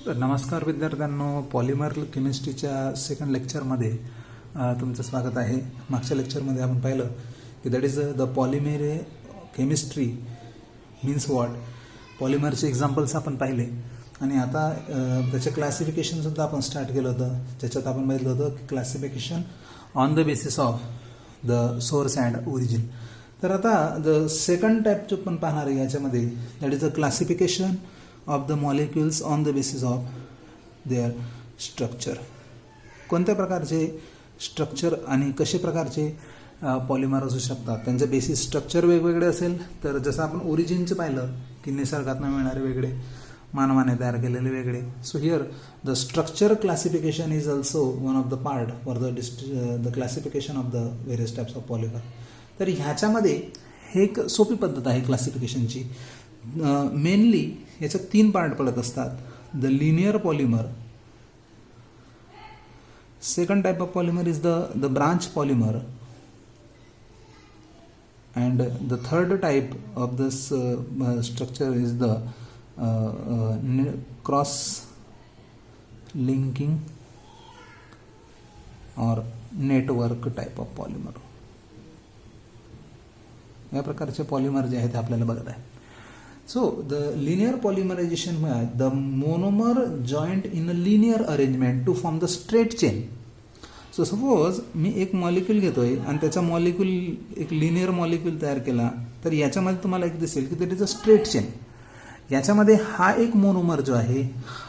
तर नमस्कार विद्यार्थ्यांनो, पॉलिमर केमिस्ट्रीच्या सेकंड लेक्चरमध्ये तुमचं स्वागत आहे. मागच्या लेक्चरमध्ये आपण पाहिलं की that is the polymer chemistry means what. पॉलिमरचे एक्झाम्पल्स आपण पाहिले आणि आता त्याचे क्लासिफिकेशनसुद्धा आपण स्टार्ट केलं होतं, ज्याच्यात आपण पाहिलं होतं की classification on the basis of the source and origin. तर आता द सेकंड टाईप जो आपण पाहणार आहे याच्यामध्ये that is the classification of the molecules on the basis of their structure. कोणत्या प्रकारचे स्ट्रक्चर आणि कसे प्रकारचे पॉलिमर असू शकतात, त्यांचे बेसिस स्ट्रक्चर वेगवेगळे असेल. तर जसं आपण ओरिजिनचं पाहिलं की निसर्गातून मिळणारे वेगळे, मानवाने तयार केलेले वेगळे. So here the structure classification is also one of the part for the classification of the various types of polymer. तर ह्याच्यामध्ये हे एक सोपी पद्धत आहे क्लासिफिकेशनची. मेनली याच्यात 3 पार्ट पडत असतात. The linear polymer, second type of polymer is the branch polymer, and the third type of this structure is the cross linking or network type of polymer. या प्रकारचे पॉलिमर जे आहेत ते आपल्याला बघत आहे. सो द लिनियर पॉलिमरायझेशन मध्ये the monomer joint in a linear arrangement to form the straight chain. So suppose मी एक मॉलिक्यूल घेतोय आणि त्याचा मॉलिक्यूल एक लिनियर मॉलिक्यूल तयार केला, तर याच्यामध्ये तुम्हाला एक दिसेल की that is a straight chain. याच्यामध्ये हा एक मोनोमर जो आहे,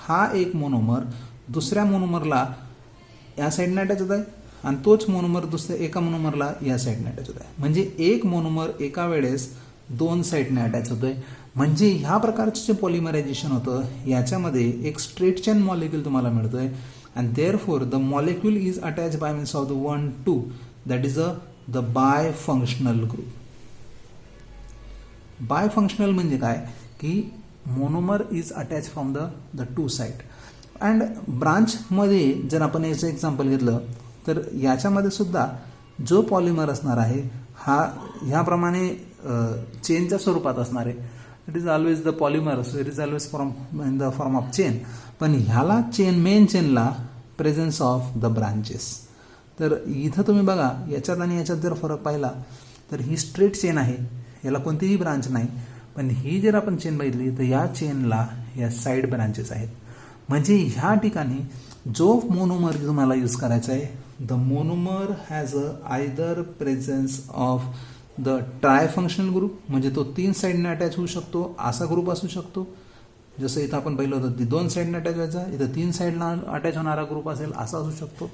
हा एक मोनोमर दुसऱ्या मोनोमरला या साईडने अटॅच होत आहे आणि तोच मोनोमर दुसऱ्या एका मोनोमरला या साईडने अटॅच होत आहे. म्हणजे एक मोनोमर एका वेळेस 2 साईडने अटॅच होतोय. म्हणजे ह्या प्रकारचे जे पॉलिमरायझेशन होतं याच्यामध्ये एक स्ट्रेट चेन मॉलिक्यूल तुम्हाला मिळतोय. And therefore the molecule is attached by means of the 1, 2, that is the bifunctional group. Bifunctional म्हणजे काय की monomer is attached from the two side. And branch मध्ये जर आपण याचं एक्झाम्पल घेतलं तर याच्यामध्ये सुद्धा जो पॉलिमर असणार आहे हा ह्याप्रमाणे चेनच्या स्वरूपात असणार आहे. It is always the polymer, so it is always in the form of chain. पण ह्याला मेन चेनला प्रेझेन्स ऑफ द ब्रांचेस. तर इथं तुम्ही बघा याच्यात आणि याच्यात जर फरक पाहिला तर ही स्ट्रेट चेन आहे, याला कोणतीही ब्रांच नाही. पण ही जर आपण चेन बघितली तर या चेनला या साईड ब्रांचेस आहेत. म्हणजे ह्या ठिकाणी जो मोनोमर तुम्हाला यूज करायचा आहे, the monomer has either presence of the trifunctional group, म्हणजे तो 3 साईडने अटॅच होऊ शकतो असा ग्रुप असू शकतो. जसं इथं आपण पाहिलं होतं ती 2 साईडने अटॅच व्हायचा, इथं 3 साईडला अटॅच होणारा ग्रुप असेल असा असू शकतो.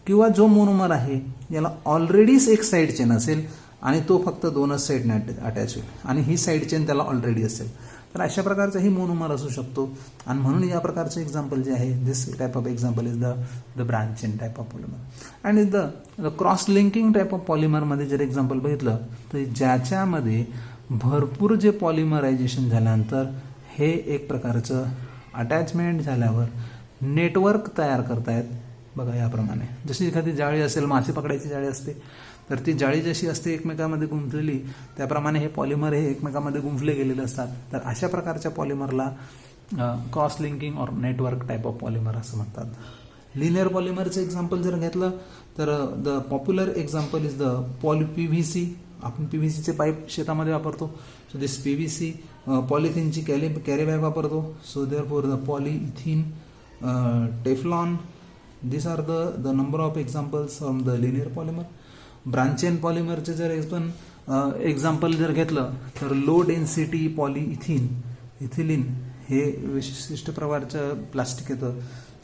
किंवा जो मोनोमर आहे याला ऑलरेडीच एक साईड चेन असेल आणि तो फक्त 2च साईडने अटॅच होईल आणि ही साईड चेन त्याला ऑलरेडी असेल. तर अशा प्रकारचाही मोनोमर असू शकतो. आणि म्हणून या प्रकारचे एक्झाम्पल जे आहे, this type of example is the branch chain type of polymer. आणि the cross linking type of पॉलिमरमध्ये जर एक्झाम्पल बघितलं तर ज्याच्यामध्ये भरपूर जे पॉलिमरायझेशन झाल्यानंतर हे एक प्रकारचं अटॅचमेंट झाल्यावर नेटवर्क तयार करतायत. बघा याप्रमाणे जशी एखादी जाळी असेल, मासे पकडायची जाळी असते, तर ती जाळी जशी असते एकमेकांमध्ये गुंफलेली, त्याप्रमाणे हे पॉलिमर हे एकमेकांमध्ये गुंफले गेलेले असतात. तर अशा प्रकारच्या पॉलिमरला cross linking or network type of polymer असं म्हणतात. लिनियर पॉलिमरचं एक्झाम्पल जर घेतलं तर the popular example is the PVC. आपण PVCचे पाईप शेतामध्ये वापरतो. सो दिस PVC, पॉलिथिनची कॅरी बॅग वापरतो. So therefore the polythene, Teflon, this are the number of examples from the linear polymer. Branch chain पॉलिमरचे जर आपण एक्झाम्पल जर घेतलं तर लो डेन्सिटी इथिलीन हे विशिष्ट प्रकारचं प्लास्टिक येतं,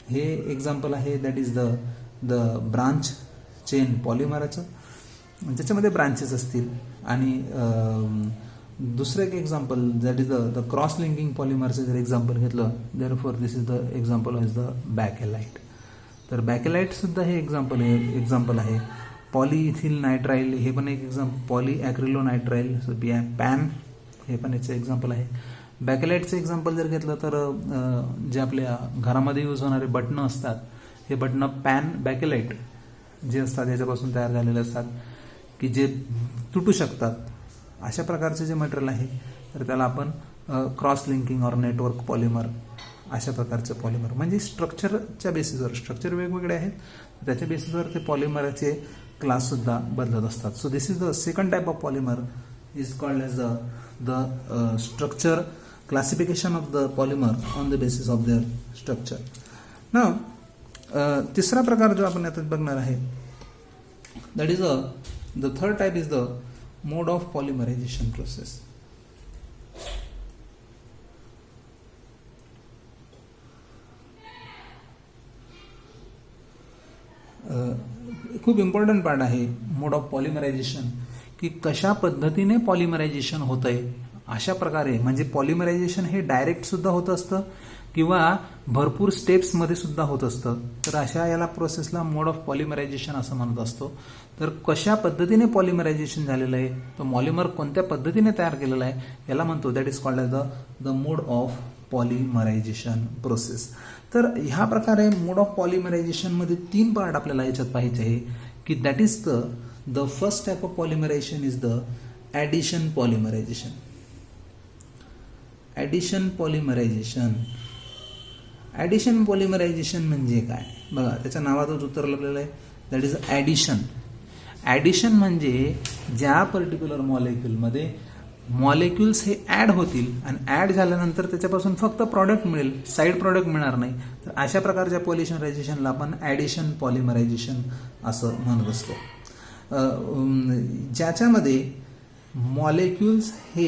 हे एक्झाम्पल आहे. That is the branch chain पॉलिमरचं, ज्याच्यामध्ये ब्रांचेस असतील. आणि दुसरं एक example that is the cross linking पॉलिमरचं जर एक्झाम्पल घेतलं, therefore this is the example is the Bakelite. तर बॅकेलाइट सुद्धा हे एक्झाम्पल आहे. पॉलिइथिल नायट्राइल हे पण एक एक्झाम्पल, पॉलिॲक्रिलोनायट्राइल, पॅन हे पण याचं एक्झाम्पल आहे. बॅकेलाइटचं एक्झाम्पल जर घेतलं तर जे आपल्या घरामध्ये यूज होणारे बटणं असतात, हे बटणं पॅन बॅकेलाइट जे असतात याच्यापासून तयार झालेले असतात की जे तुटू शकतात. अशा प्रकारचे जे मटेरियल आहे तर त्याला आपण cross linking or network polymer अशा प्रकारचे पॉलिमर. म्हणजे स्ट्रक्चरच्या बेसिसवर, स्ट्रक्चर वेगवेगळे आहेत, त्याच्या बेसिसवर ते पॉलिमरचे क्लास सुद्धा बदलत असतात. So this is the second type of polymer is called as the structure classification of the polymer on the basis of their structure. ना तिसरा प्रकार जो आपण आता बघणार आहे, that is the third type is the mode of polymerization process. खूप important part आहे मोड ऑफ पॉलिमरायझेशन, की कशा पद्धतीने पॉलिमरायझेशन होत आहे. अशा प्रकारे म्हणजे पॉलिमरायझेशन हे डायरेक्ट सुद्धा होत असतं किंवा भरपूर स्टेप्समध्ये सुद्धा होत असतं. तर अशा याला प्रोसेसला मोड ऑफ पॉलिमरायझेशन असं म्हणत असतो. तर कशा पद्धतीने पॉलिमरायझेशन झालेलं आहे, तो पॉलिमर कोणत्या पद्धतीने तयार केलेला आहे, याला म्हणतो that is called as the mode of polymerization process. तर ह्या प्रकारे मोड ऑफ पॉलिमरायझेशनमध्ये 3 पार्ट आपल्याला याच्यात पाहायचे आहे, की that is the first type of polymerization is the addition polymerization. Addition polymerization. Addition polymerization म्हणजे काय बघा, त्याच्या नावातच उत्तर लपलेलं आहे, दॅट इज ॲडिशन. ॲडिशन म्हणजे ज्या पर्टिक्युलर मॉलिक्युलमध्ये मॉलिक्युल्स हे ॲड होतील आणि ॲड झाल्यानंतर त्याच्यापासून फक्त प्रॉडक्ट मिळेल, साईड प्रॉडक्ट मिळणार नाही. तर अशा प्रकारच्या पॉलिमरायझेशनला आपण ॲडिशन पॉलिमरायझेशन असं म्हणत असतो, ज्याच्यामध्ये मॉलिक्युल्स हे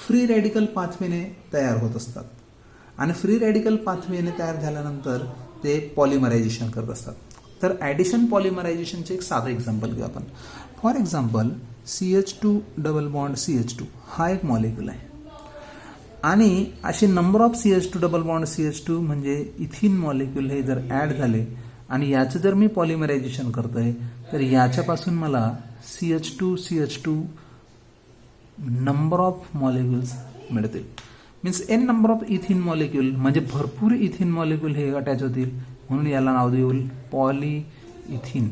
फ्री रॅडिकल पाथवेने तयार होत असतात आणि फ्री रॅडिकल पाथवेने तयार झाल्यानंतर ते पॉलिमरायझेशन करत असतात. तर ॲडिशन पॉलिमरायझेशनचे एक साधं एक्झाम्पल घेऊ आपण. For example CH2 double bond CH2 हा एक मॉलिक्यूल आहे आणि असे number of CH2 double bond CH2 म्हणजे इथिन मॉलिक्यूल हे जर ॲड झाले आणि याचं जर मी पॉलिमरायझेशन करतोय तर याच्यापासून मला CH2 नंबर ऑफ मॉलिक्युल्स मिळतील. Means n number of इथिन molecule म्हणजे भरपूर इथिन मॉलिक्यूल हे अटॅच होतील, म्हणून याला नाव देऊ पॉलिइथिन.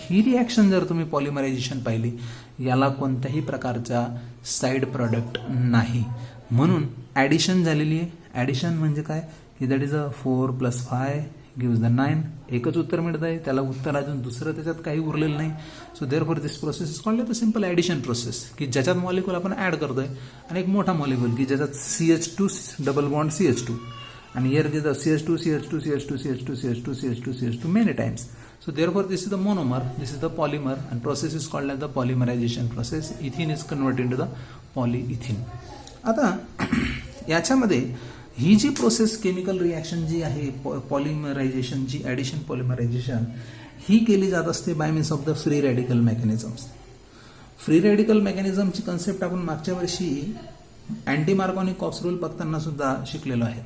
ही रिॲक्शन जर तुम्ही पॉलिमरायझेशन पाहिली, याला कोणत्याही प्रकारचा साईड प्रॉडक्ट नाही, म्हणून ॲडिशन झालेली आहे. ॲडिशन म्हणजे काय, की दॅट इज 4 + 5 गिव्स द 9. एकच उत्तर मिळत आहे, त्याला उत्तर अजून दुसरं त्याच्यात काही उरलेलं नाही. So therefore this process is called the simple addition process, की ज्याच्यात मॉलिक्यूल आपण ॲड करतोय आणि एक मोठा मॉलिक्यूल की ज्याच्यात CH2 डबल बॉन्ड CH2 आणि here is the CH2 many times. So therefore this is the monomer, this is the polymer, and process is called as the polymerization process. Ethene is converted into the polyethene. आता याच्यामध्ये ही जी process chemical reaction जी आहे पॉलिमरायझेशनची, addition polymerization, ही केली जात असते by means of the free radical mechanisms. Free radical मेकॅनिझमची कन्सेप्ट आपण मागच्या वर्षी अँटी मार्कोनी कॉप्स रूल बघताना सुद्धा शिकलेलो आहे.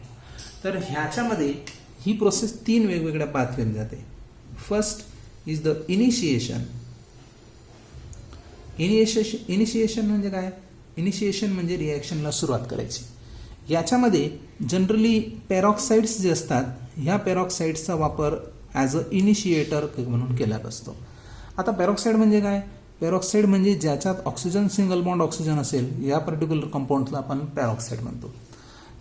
तर ह्याच्यामध्ये ही प्रोसेस 3 वेगवेगळ्या पाथवेने जाते. First is the initiation. Initiation म्हणजे काय, इनिशिएशन म्हणजे रिॲक्शनला सुरुवात करायची. याच्यामध्ये जनरली पेरॉक्साइड्स जे असतात, ह्या पेरॉक्साइड्सचा वापर ॲज अ इनिशिएटर म्हणून केला असतो. आता पेरॉक्साइड म्हणजे काय, पेरॉक्साइड म्हणजे ज्याच्यात ऑक्सिजन सिंगल बॉन्ड ऑक्सिजन असेल, या पर्टिक्युलर कंपाऊंडला आपण पेरॉक्साइड म्हणतो.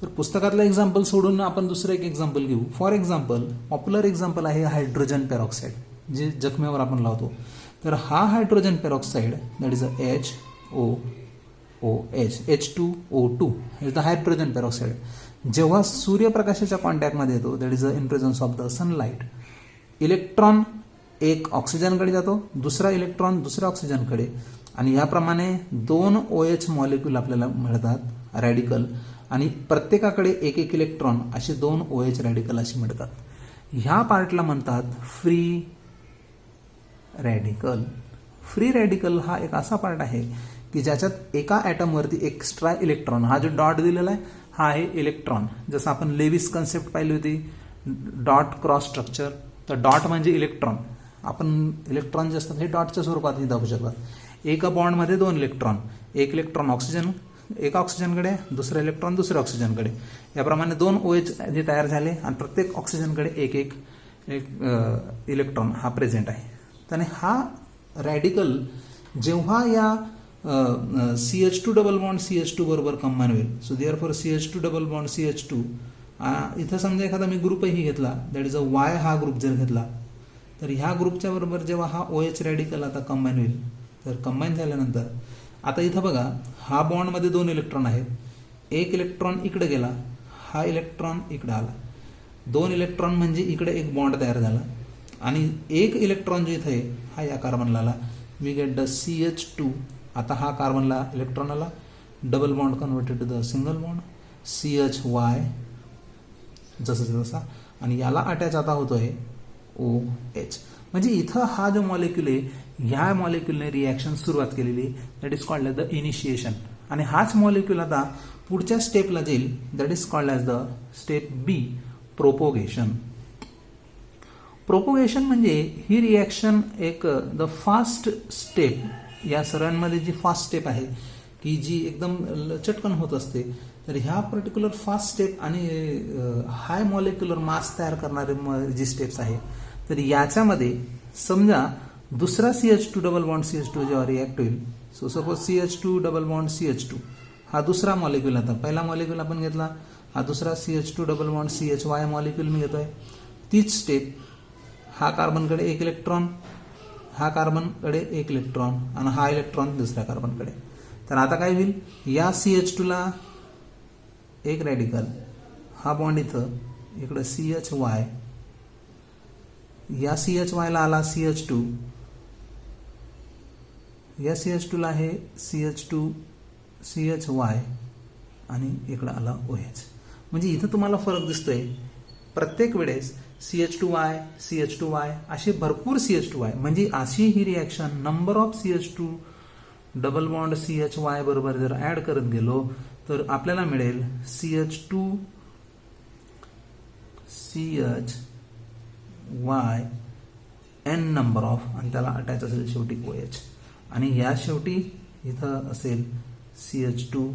तर पुस्तकातलं एक्झाम्पल सोडून आपण दुसरं एक एक्झाम्पल घेऊ. फॉर एक्झाम्पल पॉप्युलर एक्झाम्पल आहे हायड्रोजन पेरॉक्साइड, जे जखमेवर आपण लावतो. तर हा hydrogen peroxide that is H2O2 is the hydrogen peroxide. जेव्हा सूर्यप्रकाशाच्या कॉन्टॅक्टमध्ये येतो, that is in presence of the sunlight, electron एक ऑक्सिजनकडे जातो, दुसरा इलेक्ट्रॉन दुसऱ्या ऑक्सिजनकडे, आणि याप्रमाणे 2 OH मॉलिक्यूल आपल्याला मिळतात रॅडिकल, आणि प्रत्येकाकडे एक इलेक्ट्रॉन असे 2 OH रॅडिकल असे मिळतात. ह्या पार्टला म्हणतात फ्री रॅडिकल. फ्री रॅडिकल हा एक असा पार्ट आहे की ज्याच्यात एका ॲटमवरती एक्स्ट्रा इलेक्ट्रॉन, हा जो डॉट दिलेला आहे हा आहे इलेक्ट्रॉन. जसं आपण लेविस कन्सेप्ट पाहिली होती, डॉट क्रॉस स्ट्रक्चर. तर डॉट म्हणजे इलेक्ट्रॉन, आपण इलेक्ट्रॉन जे असतात हे डॉटच्या स्वरूपातही दाखवू शकतात. एका बॉन्डमध्ये 2 इलेक्ट्रॉन, एक इलेक्ट्रॉन ऑक्सिजन एका ऑक्सिजनकडे, दुसरा इलेक्ट्रॉन दुसऱ्या ऑक्सिजनकडे, याप्रमाणे 2 OH जे तयार झाले आणि प्रत्येक ऑक्सिजनकडे एक इलेक्ट्रॉन हा प्रेझेंट आहे. त्याने हा रॅडिकल जेव्हा या CH2 डबल बॉन्ड CH2 बरोबर कंबाईन होईल, so therefore CH2 double bond CH2 इथं समजा एखादा मी ग्रुपही घेतला, दॅट इज अ वाय हा ग्रुप जर घेतला, तर ह्या ग्रुपच्या बरोबर जेव्हा हा OH रॅडिकल आता कंबाईन होईल, तर कंबाईन झाल्यानंतर आता इथं बघा हा बॉन्डमध्ये 2 इलेक्ट्रॉन आहेत, एक इलेक्ट्रॉन इकडे गेला, हा इलेक्ट्रॉन इकडे आला, 2 इलेक्ट्रॉन म्हणजे इकडे एक बॉन्ड तयार झाला आणि एक इलेक्ट्रॉन जो इथे आहे हा या कार्बनला आला, वी गेट द CH2. आता हा कार्बनला इलेक्ट्रॉन आला, double bond converted to the single bond CHY जसं जसा, आणि याला अटॅच आता होतोय OH. म्हणजे इथं हा जो मॉलिक्यूल आहे ह्या मॉलिक्यूलने रिॲक्शन सुरुवात केलेली, that is called as the initiation. आणि हाच मॉलिक्यूल आता पुढच्या स्टेपला जाईल, that is called as the step B, propagation. Propagation म्हणजे ही रिॲक्शन एक द फास्ट स्टेप, या सर्वांमध्ये जी फास्ट स्टेप आहे की जी एकदम चटकन होत असते, तर ह्या पर्टिक्युलर फास्ट स्टेप आणि हाय मॉलिक्युलर मास तयार करणारे जी स्टेप्स आहे, तर याच्यामध्ये समजा दुसरा CH2 डबल बॉन्ड CH2 जेव्हा रिॲक्ट होईल, so suppose CH2 double bond CH2 हा दुसरा मॉलिक्यूल, आता पहिला मॉलिक्यूल आपण घेतला, हा दुसरा CH2 double bond CHY molecule मी घेतोय. तीच स्टेप, हा कार्बनकडे एक इलेक्ट्रॉन, हा कार्बनकडे एक इलेक्ट्रॉन आणि हा इलेक्ट्रॉन दुसऱ्या कार्बनकडे. तर आता काय होईल, या CH2 ला एक रॅडिकल, हा बॉन्ड इथं, इकडं CHY, या CHY ला आला CH2, या CH2 ला आहे CH2 CHY आणि इकडं आला OH. म्हणजे इथं तुम्हाला फरक दिसतोय, प्रत्येक वेळेस CH2Y CH2Y असे भरपूर CH2Y, म्हणजे अशी ही reaction number of CH2 double bond CHY बरोबर जर ऍड करत गेलो तर आपल्याला मिळेल CH2 CHY N number of, आणि त्याला अटॅच असेल शेवटी OH, आणि या शेवटी इथं असेल CH2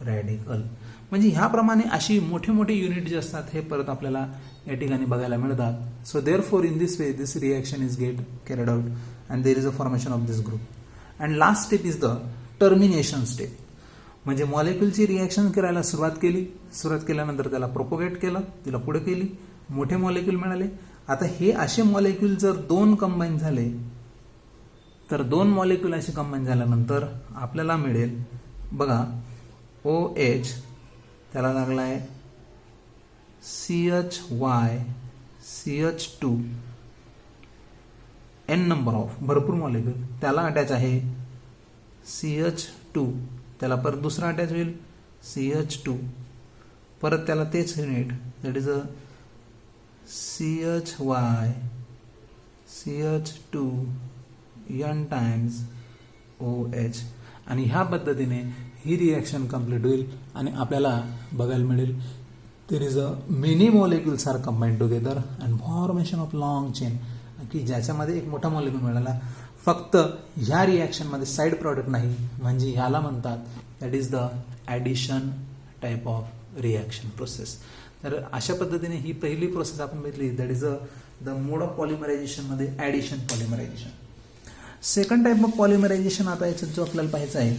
रॅडिकल. म्हणजे ह्याप्रमाणे अशी मोठे मोठे युनिट जे असतात हे परत आपल्याला या ठिकाणी बघायला मिळतात. So therefore in this way this reaction is get carried out and there is a formation of this group. And last step is the termination step. म्हणजे मॉलिक्यूलची रिॲक्शन करायला सुरुवात केल्यानंतर त्याला प्रोपोगेट केलं, तिला पुढे केली, मोठे मॉलिक्यूल मिळाले. आता हे असे मॉलिक्यूल जर 2 कंबाईन झाले, तर 2 मॉलिक्यूल असे कंबाईन झाल्यानंतर आपल्याला मिळेल बघा OH, त्याला लागला आहे CHY CH2 N number of, भरपूर मॉलिक्यूल, त्याला अटॅच आहे CH2, त्याला परत दुसरा अटॅच होईल CH2, परत त्याला तेच unit, that is a CHY CH2 N times OH. आणि ह्या पद्धतीने ही रिॲक्शन कंप्लीट होईल आणि आपल्याला बघायला मिळेल there is a many molecules are combined together and formation of long chain, की ज्याच्यामध्ये एक मोठा मॉलिक्यूल मिळाला. फक्त ह्या रिॲक्शनमध्ये साईड प्रॉडक्ट नाही, म्हणजे ह्याला म्हणतात that is the addition type of reaction process. तर अशा पद्धतीने ही पहिली प्रोसेस आपण बघितली, that is the mode of पॉलिमरायझेशनमध्ये addition polymerization. Second type of polymerization आता याच्यात जो आपल्याला पाहायचा आहे,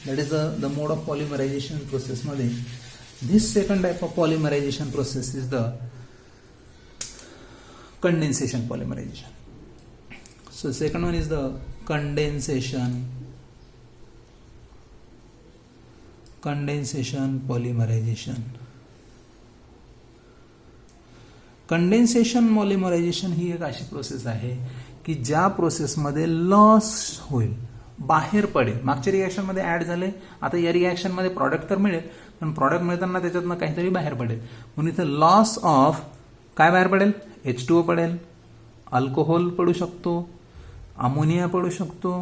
that is the mode of polymerization प्रोसेसमध्ये this second type of polymerization process is the condensation polymerization. So second one is the condensation polymerization. Condensation polymerization ही एक अशी प्रोसेस आहे की ज्या प्रोसेसमध्ये लॉस होईल, बाहेर पडेल. मागच्या रिॲक्शनमध्ये ऍड झाले, आता या रिॲक्शनमध्ये प्रॉडक्ट तर मिळेल, पण प्रॉडक्ट मिळताना त्याच्यातनं काहीतरी बाहेर पडेल. म्हणून इथं लॉस ऑफ काय बाहेर पडेल, H2O पडेल, अल्कोहोल पडू शकतो, अमोनिया पडू शकतो,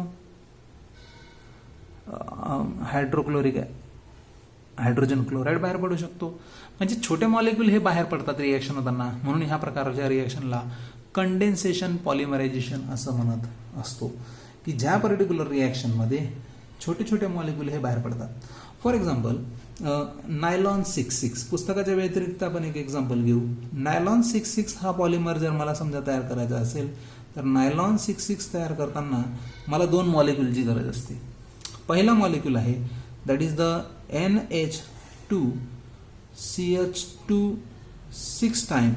हायड्रोजन क्लोराईड बाहेर पडू शकतो. म्हणजे छोटे मॉलिक्यूल हे बाहेर पडतात रिॲक्शन होताना. म्हणून ह्या प्रकारच्या रिॲक्शनला कंडेन्सेशन पॉलिमरायझेशन असं म्हणत असतो, की ज्या पर्टिक्युलर रिॲक्शनमध्ये छोटे छोटे मॉलिक्यूल हे बाहेर पडतात. फॉर एक्झाम्पल नायलॉन 66, पुस्तकाच्या व्यतिरिक्त आपण एक एक्झाम्पल घेऊ. नायलॉन 66 हा पॉलिमर जर मला समजा तयार करायचा असेल, तर नायलॉन 66 तयार करताना मला 2 मॉलिक्यूलची गरज असते. पहिला मॉलिक्यूल आहे that is the NH2CH2 6 time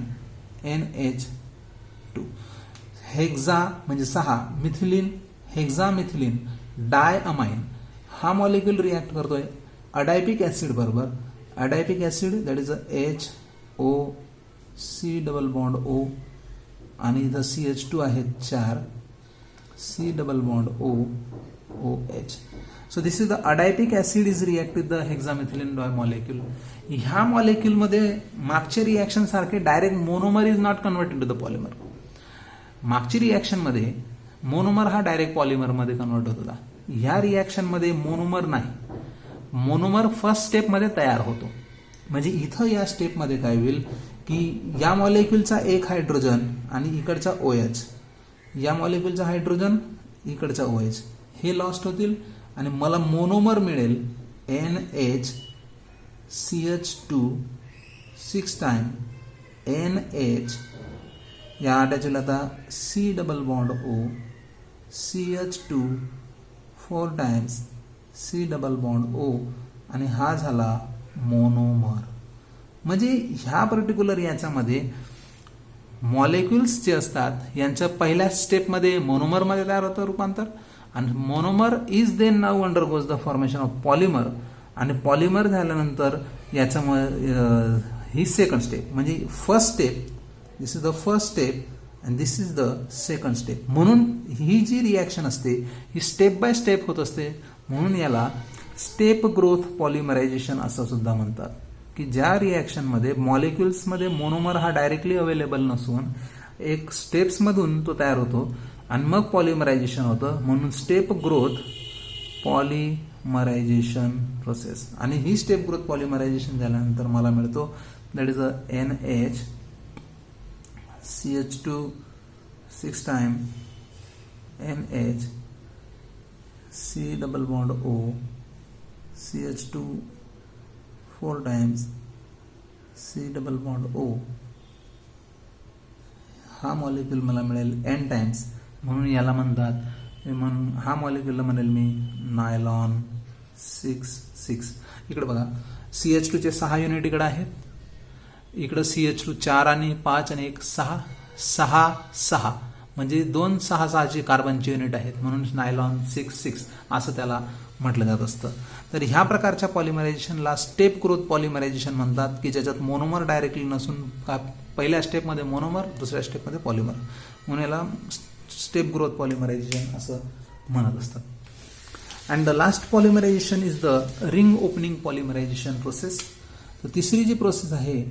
NH2. Hexa म्हणजे 6, मिथिलीन, हेक्झामिथिलीन डायअमाइन हा मॉलिक्यूल रिॲक्ट करतोय अडायपिक ऍसिड बरोबर. Adipic acid that is HOC double bond O आणि इथं CH2 आहे 4, C double bond OH. So this is the adipic acid is react with the hexamethylene molecule. ह्या molecule मध्ये मागच्या reaction सारखे direct monomer is not converted to the polymer. मागची reaction मध्ये monomer हा डायरेक्ट पॉलिमर मध्ये convert होत होता. ह्या रिएक्शन मध्ये मोनोमर नाही, मोनोमर फर्स्ट स्टेप मध्ये तयार होतो. म्हणजे इथं या स्टेप मध्ये काय होईल की या मॉलिक्यूलचा एक हायड्रोजन आणि इकडचा OH, या मॉलिक्यूलचा हायड्रोजन इकडचा OH हे लॉस्ट होतील आणि मला मोनोमर मिळेल NHCH2 6 टाइम NH, या अटॅचला आता C double bond O, CH2 4 times C double bond O आणि हा झाला मोनोमर. म्हणजे ह्या पर्टिक्युलर याच्यामध्ये मॉलिक्युल्स जे असतात यांच्या पहिल्या स्टेपमध्ये मोनोमरमध्ये तयार होतं रूपांतर आणि monomer is then now undergoes the formation of polymer आणि पॉलिमर झाल्यानंतर याच्यामध्ये ही सेकंड स्टेप म्हणजे first step, this is the first step and this is the second step. म्हणून ही जी रिॲक्शन असते ही स्टेप बाय स्टेप होत असते. म्हणून याला स्टेप ग्रोथ पॉलिमरायझेशन असं सुद्धा म्हणतात की ज्या रिॲक्शनमध्ये मॉलिक्युल्समध्ये मोनोमर हा डायरेक्टली अवेलेबल नसून एक स्टेप्समधून तो तयार होतो आणि मग पॉलिमरायझेशन होतं. म्हणून स्टेप ग्रोथ पॉलिमरायझेशन प्रोसेस. आणि ही स्टेप ग्रोथ पॉलिमरायझेशन झाल्यानंतर मला मिळतो that is a NHCH2 6 time NH, C double bond O, CH2 4 times C double bond O. हा मॉलिक्यूल मला मिळेल N टाइम्स. म्हणून याला म्हणतात, म्हणून हा मॉलिक्यूलला म्हणेल मी नायलॉन 6. इकडे बघा CH2 चे 6 युनिट इकडे आहेत, इकडे CH2 4 आणि 5 आणि 1 6 म्हणजे 2 6 कार्बनचे युनिट आहेत. म्हणून नायलॉन 6 असं त्याला म्हटलं जात असतं. तर ह्या प्रकारच्या पॉलिमरायझेशनला स्टेप ग्रोथ पॉलिमरायझेशन म्हणतात की ज्याच्यात मोनोमर डायरेक्टली नसून पहिल्या स्टेपमध्ये मोनोमर, दुसऱ्या स्टेपमध्ये पॉलिमर, म्हणून याला स्टेप ग्रोथ पॉलिमरायझेशन असं म्हणत असतात. And the last polymerization is the ring opening polymerization process. तर तिसरी जी प्रोसेस आहे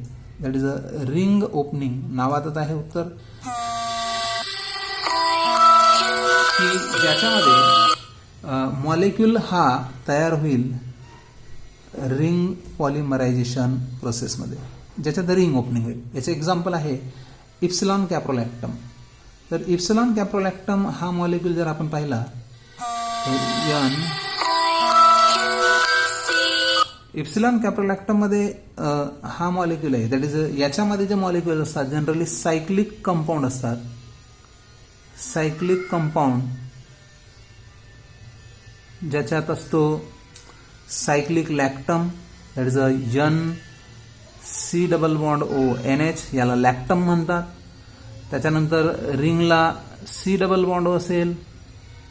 that is a ring opening. नावातच आहे उत्तर की ज्याच्यामध्ये मॉलिक्यूल हा तयार होईल रिंग पॉलिमरायझेशन प्रोसेसमध्ये, ज्याच्यात रिंग ओपनिंग होईल. याचे एक्झाम्पल आहे इप्सिलॉन कॅप्रोलॅक्टम. तर इप्सिलॉन कॅप्रोलॅक्टम हा मॉलिक्यूल जर आपण पाहिला तर इप्सिलॉन कॅप्रोलॅक्टम मध्ये हा मॉलिक्यूल आहे दॅट इज याच्यामध्ये जे मॉलिक्यूल असतात जनरली सायक्लिक कंपाऊंड असतात. सायक्लिक कंपाऊंड ज्याच्यात असतो cyclic lactam that is NC double bond O NH, याला लॅक्टम म्हणतात. त्याच्यानंतर रिंगला C डबल बॉन्ड O असेल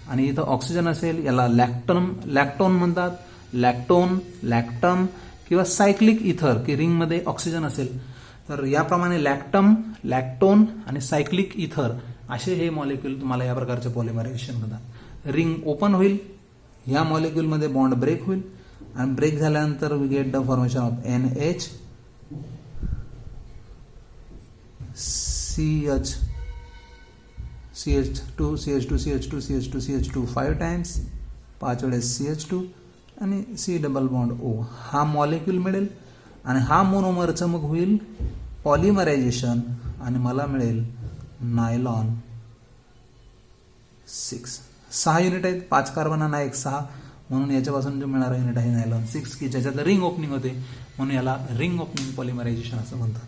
आणि इथं ऑक्सिजन असेल, याला लॅक्टोन म्हणतात. लॅक्टम किंवा सायक्लिक इथर की रिंगमध्ये ऑक्सिजन असेल तर याप्रमाणे लॅक्टम, लॅक्टोन आणि सायक्लिक इथर असे हे मॉलिक्यूल तुम्हाला या प्रकारचे पॉलिमरायझेशन म्हणतात. रिंग ओपन होईल, ह्या मॉलिक्यूलमध्ये बॉन्ड ब्रेक होईल आणि ब्रेक झाल्यानंतर we get the formation of NH, CH2 5 times 5 वेळेस CH2 आणि C डबल बॉन्ड O. हा मॉलिक्यूल मिळेल आणि हा मोनोमरचं मग होईल पॉलिमरायझेशन आणि मला मिळेल नायलॉन 6 युनिट आहेत, 5 कार्बन आणि 1 6, म्हणून याच्यापासून जो मिळणारा युनिट आहे नायलॉन 6 की ज्याच्यात रिंग ओपनिंग होते, म्हणून याला रिंग ओपनिंग पॉलिमरायझेशन असं म्हणतात.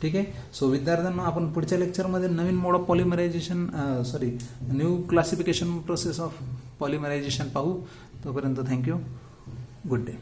ठीक आहे. सो विद्यार्थ्यांना आपण पुढच्या लेक्चरमध्ये नवीन mode of polymerization new classification process of polymerization पाहू. तोपर्यंत थँक्यू. Good day.